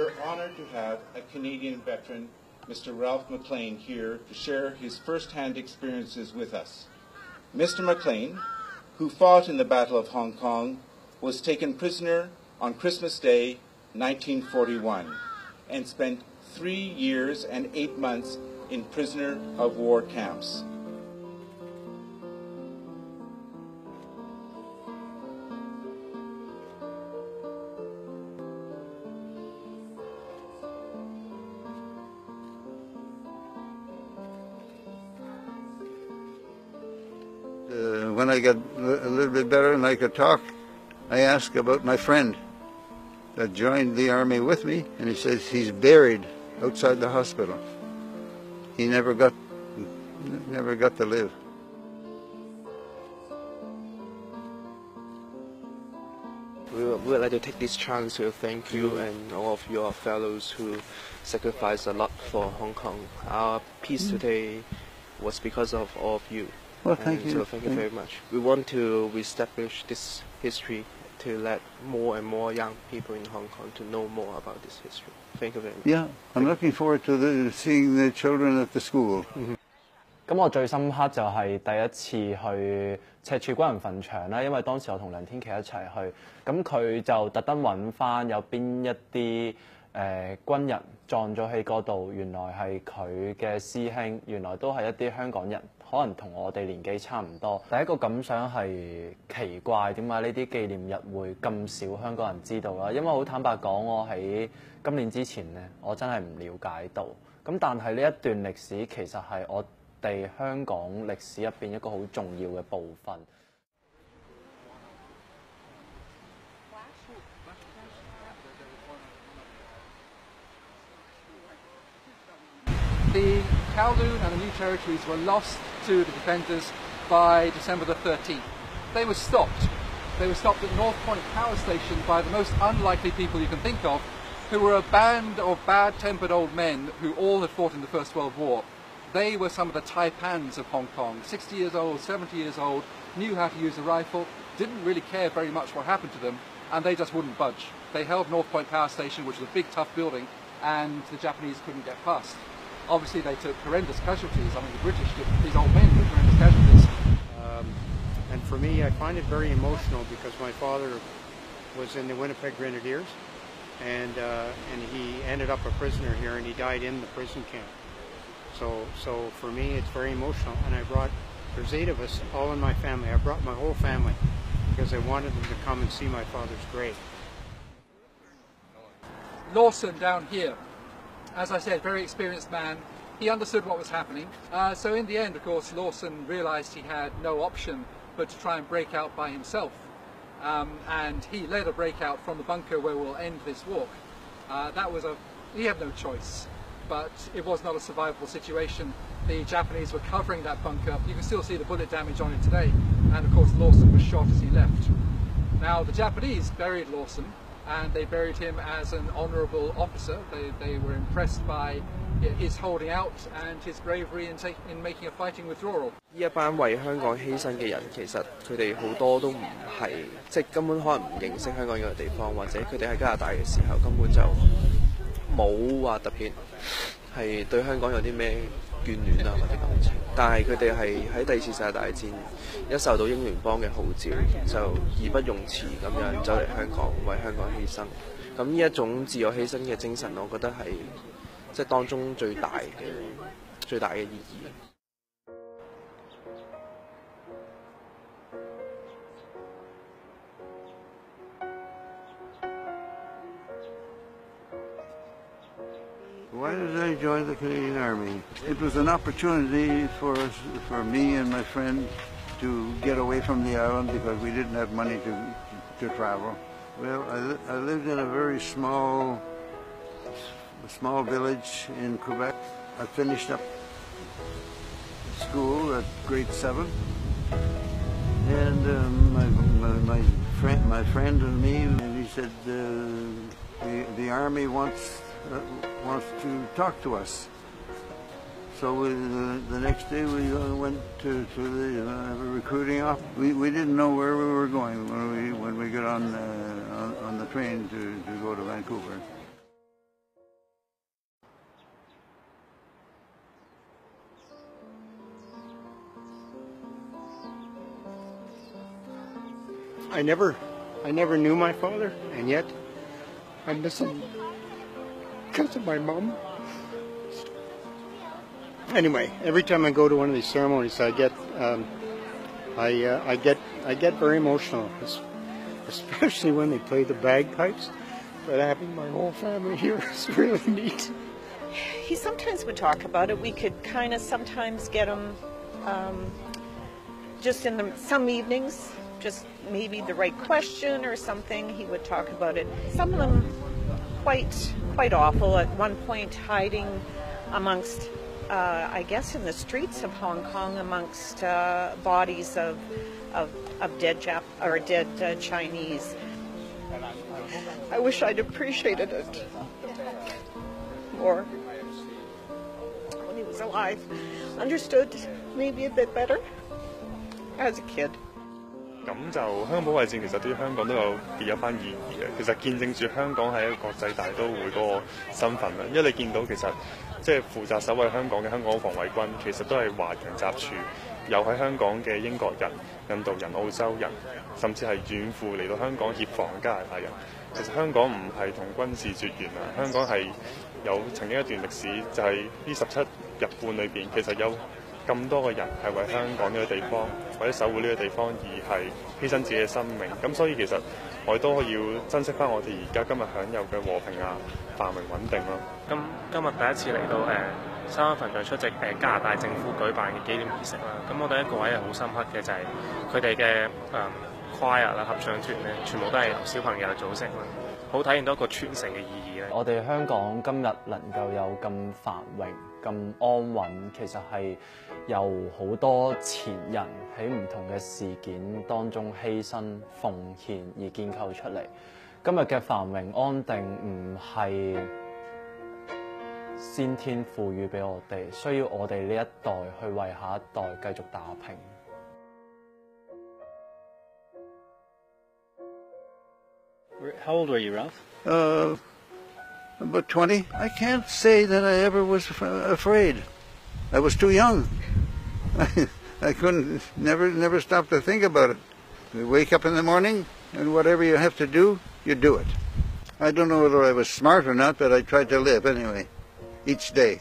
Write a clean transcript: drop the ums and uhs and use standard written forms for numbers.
We're honored to have a Canadian veteran, Mr. Ralph McLean, here to share his first-hand experiences with us. Mr. McLean, who fought in the Battle of Hong Kong, was taken prisoner on Christmas Day, 1941, and spent 3 years and 8 months in prisoner of war camps. When I got a little bit better and I could talk, I asked about my friend that joined the army with me, and he says he's buried outside the hospital. He never got to live. We would like to take this chance to thank you and all of your fellows who sacrificed a lot for Hong Kong. Our peace today was because of all of you. Well, thank you. So thank you very much. We want to reestablish this history to let more and more young people in Hong Kong to know more about this history. Thank you very much. Yeah, I'm looking forward to seeing the children at the school. 咁我最深刻就係第一次去赤柱軍人墳場啦，因為當時我同梁天琦一齊去，咁佢就特登揾翻有邊一啲軍人葬咗喺嗰度，原來係佢嘅師兄，原來都係一啲香港人，可能同我哋年紀差唔多。第一個感想係奇怪，點解呢啲紀念日會咁少香港人知道啦？因為好坦白講，我喺今年之前呢，我真係唔了解到。咁但係呢一段歷史其實係我哋香港歷史入邊一個好重要嘅部分。The Kowloon and the New Territories were lost to the defenders by December the 13th. They were stopped. They were stopped at North Point Power Station by the most unlikely people you can think of, who were a band of bad-tempered old men who all had fought in the First World War. They were some of the taipans of Hong Kong, 60 years old, 70 years old, knew how to use a rifle, didn't really care very much what happened to them, and they just wouldn't budge. They held North Point Power Station, which was a big, tough building, and the Japanese couldn't get past. Obviously, they took horrendous casualties. I mean, the British did, these old men took horrendous casualties. And for me, I find it very emotional because my father was in the Winnipeg Grenadiers, and he ended up a prisoner here, and he died in the prison camp. So for me, it's very emotional. And there's 8 of us, all in my family. I brought my whole family because I wanted them to come and see my father's grave. Lawson down here, as I said, very experienced man. He understood what was happening. So in the end, of course, Lawson realized he had no option but to try and break out by himself. And he led a breakout from the bunker where we'll end this walk. He had no choice, but it was not a survivable situation. The Japanese were covering that bunker. You can still see the bullet damage on it today. And of course, Lawson was shot as he left. Now, the Japanese buried Lawson, and they buried him as an honourable officer. They were impressed by his holding out and his bravery in making a fighting withdrawal. 呢一班為香港犧牲嘅人，其實佢哋好多都唔係，即係根本可能唔認識香港呢個地方，或者佢哋喺加拿大嘅時候根本就冇話特別係對香港有啲咩眷戀啊或者感情。但係佢哋係喺第2次世界大戰一受到英聯邦嘅號召，就義不容辭咁樣走嚟香港為香港犧牲。咁呢一種自我犧牲嘅精神，我覺得係即係當中最大嘅意義。Why did I join the Canadian Army? It was an opportunity for me and my friend to get away from the island because we didn't have money to travel. Well, I lived in a very small village in Quebec. I finished up school at grade 7, and my friend and me, and he said the Army wants to talk to us. So the next day we went to the recruiting office. We didn't know where we were going when we got on the train to go to Vancouver. I never knew my father, and yet I miss him because of my mom. Anyway, every time I go to one of these ceremonies, I get very emotional, especially when they play the bagpipes. But having my whole family here is really neat. He sometimes would talk about it. We could kind of sometimes get him just in some evenings, just maybe the right question or something. He would talk about it. Some of them quite awful. At one point, hiding amongst, I guess, in the streets of Hong Kong, amongst bodies of dead dead Chinese. I wish I'd appreciated it more when he was alive. Understood maybe a bit better as a kid. 咁就香港保衛戰其實對於香港都有別一番意義嘅。其實見證住香港係一個國際大都會嗰個身份啦。因為你見到其實即係負責守衛香港嘅香港防衛軍，其實都係華人雜處，有喺香港嘅英國人、印度人、澳洲人，甚至係遠赴嚟到香港協防嘅加拿大人。其實香港唔係同軍事絕緣啊，香港係有曾經一段歷史，就係呢17日半裏邊，其實有咁多個人係為香港呢個地方或者守護呢個地方而係犧牲自己嘅生命，咁所以其實我哋都要珍惜翻我哋而家今日享有嘅和平啊、繁榮穩定咯。咁今日第一次嚟到沙灣墳場出席加拿大政府舉辦嘅紀念儀式啦。咁我第一個位係好深刻嘅就係佢哋嘅choir啦、合唱團咧，全部都係由小朋友組成啦，好體現到一個傳承嘅意義咧。我哋香港今日能夠有咁繁榮、咁安穩，其實係由好多前人喺唔同嘅事件當中犧牲奉獻而建構出嚟。今日嘅繁榮安定唔係先天賦予俾我哋，需要我哋呢一代去為下一代繼續打拼。How old were you, Ralph? About 20. I can't say that I ever was afraid. I was too young. I couldn't, never stop to think about it. You wake up in the morning, and whatever you have to do, you do it. I don't know whether I was smart or not, but I tried to live anyway, each day.